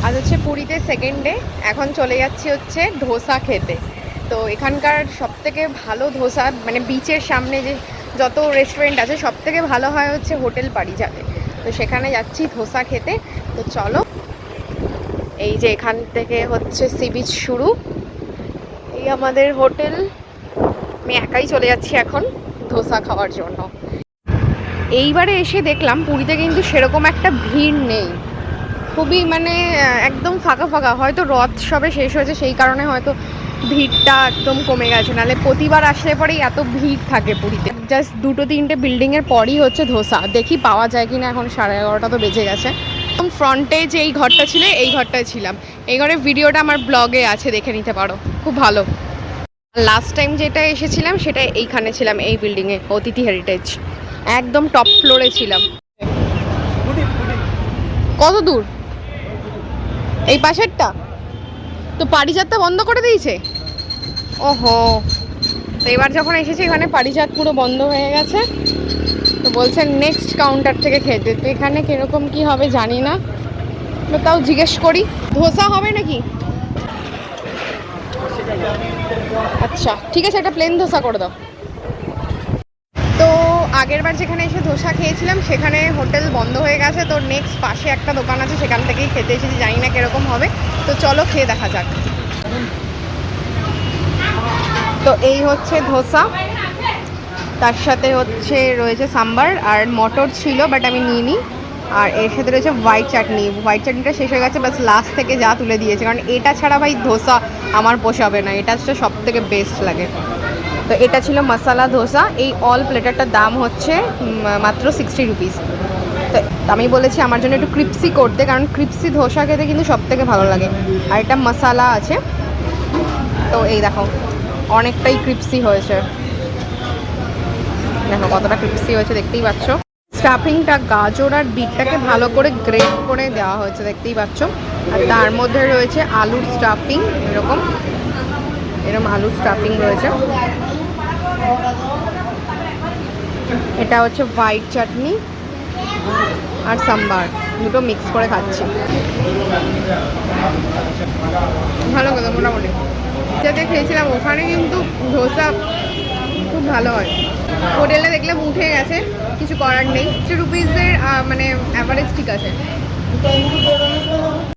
আজ হচ্ছে পুরীতে সেকেন্ড ডে। এখন চলে যাচ্ছি হচ্ছে ধোসা খেতে। তো এখানকার সবথেকে ভালো ধোসা, মানে বিচের সামনে যে যত রেস্টুরেন্ট আছে সব থেকে ভালো হয় হচ্ছে হোটেল পারিজাতে। তো সেখানে যাচ্ছি ধোসা খেতে। তো চলো, এই যে এখান থেকে হচ্ছে সি বিচ শুরু, এই আমাদের হোটেল। আমি একাই চলে যাচ্ছি এখন ধোসা খাওয়ার জন্য। এইবারে এসে দেখলাম পুরীতে কিন্তু সেরকম একটা ভিড় নেই, খুবই মানে একদম ফাঁকা ফাঁকা। হয়তো রথ সবে শেষ হয়েছে সেই কারণে হয়তো ভিড়টা একদম কমে গেছে, নাহলে প্রতিবার আসলে পরেই এত ভিড় থাকে পুরীতে। জাস্ট 2-3টে বিল্ডিংয়ের পরই হচ্ছে ধোসা, দেখি পাওয়া যায় কিনা। এখন 11:30 তো বেজে গেছে। একদম ফ্রন্টে যে এই ঘরটা ছিল এই ঘরটায় ছিলাম। এই ঘরের ভিডিওটা আমার ব্লগে আছে, দেখে নিতে পারো, খুব ভালো। লাস্ট টাইম যেটা এসেছিলাম সেটা এইখানে ছিলাম, এই বিল্ডিংয়ে, অতিথি হেরিটেজ, একদম টপ ফ্লোরে ছিলাম। কত দূর? এই পাশেরটা তো পারিজাতটা বন্ধ করে দিয়েছে। ওহো, তো এবার যখন এসেছি এখানে পারিজাত পুরো বন্ধ হয়ে গেছে। তো বলছেন নেক্সট কাউন্টার থেকে খেতে। তো এখানে কিরকম কি হবে জানি না, তো তাও জিজ্ঞেস করি। ধোসা হবে নাকি? আচ্ছা ঠিক আছে, একটা প্লেন ধোসা করে দাও। তো আগের বার যেখানে এসে ধোসা খেয়েছিলাম সেখানে হোটেল বন্ধ হয়ে গেছে। তো নেক্সট পাশে একটা দোকান আছে, সেখান থেকেই খেতে এসেছি, জানি না কিরকম হবে। তো চলো খেয়ে দেখা যাক। তো এই হচ্ছে ধোসা, তার সাথে হচ্ছে রয়েছে সাম্বার আর মটর ছিল, বাট আমি নিইনি। আর এর সাথে রয়েছে হোয়াইট চাটনি। হোয়াইট চাটনিটা শেষ হয়ে গেছে, বাস লাস্ট থেকে যা তুলে দিয়েছে, কারণ এটা ছাড়া ভাই ধোসা আমার পোষাবে না, এটা হচ্ছে সব থেকে বেস্ট লাগে। তো এটা ছিল মশালা ধোসা। এই অল প্লেটারটার দাম হচ্ছে মাত্র 60 রুপিস। তো আমি বলেছি আমার জন্য একটু ক্রিপসি করতে, কারণ ক্রিপসি ধোসা খেতে কিন্তু সব থেকে ভালো লাগে। আর এটা মশালা আছে, তো এই দেখো অনেকটাই ক্রিপসি হয়েছে। দেখো কতটা ক্রিপসি হয়েছে, দেখতেই পাচ্ছ। স্টাফিংটা গাজর আর বিটটাকে ভালো করে গ্রেট করে দেওয়া হয়েছে, দেখতেই পাচ্ছ। আর তার মধ্যে রয়েছে আলুর স্টাফিং, এরকম এরকম আলুর স্টাফিং রয়েছে। এটা হচ্ছে হোয়াইট চাটনি আর সাম্বার, দুটো মিক্স করে খাচ্ছি। ভালো কথা, মোটামুটি যেতে খেয়েছিলাম ওখানে কিন্তু ধোসা খুব ভালো হয়। হোটেলে দেখলাম উঠে গেছে, কিছু করার নেই। 60 রুপিসের মানে অ্যাভারেজ ঠিক আছে।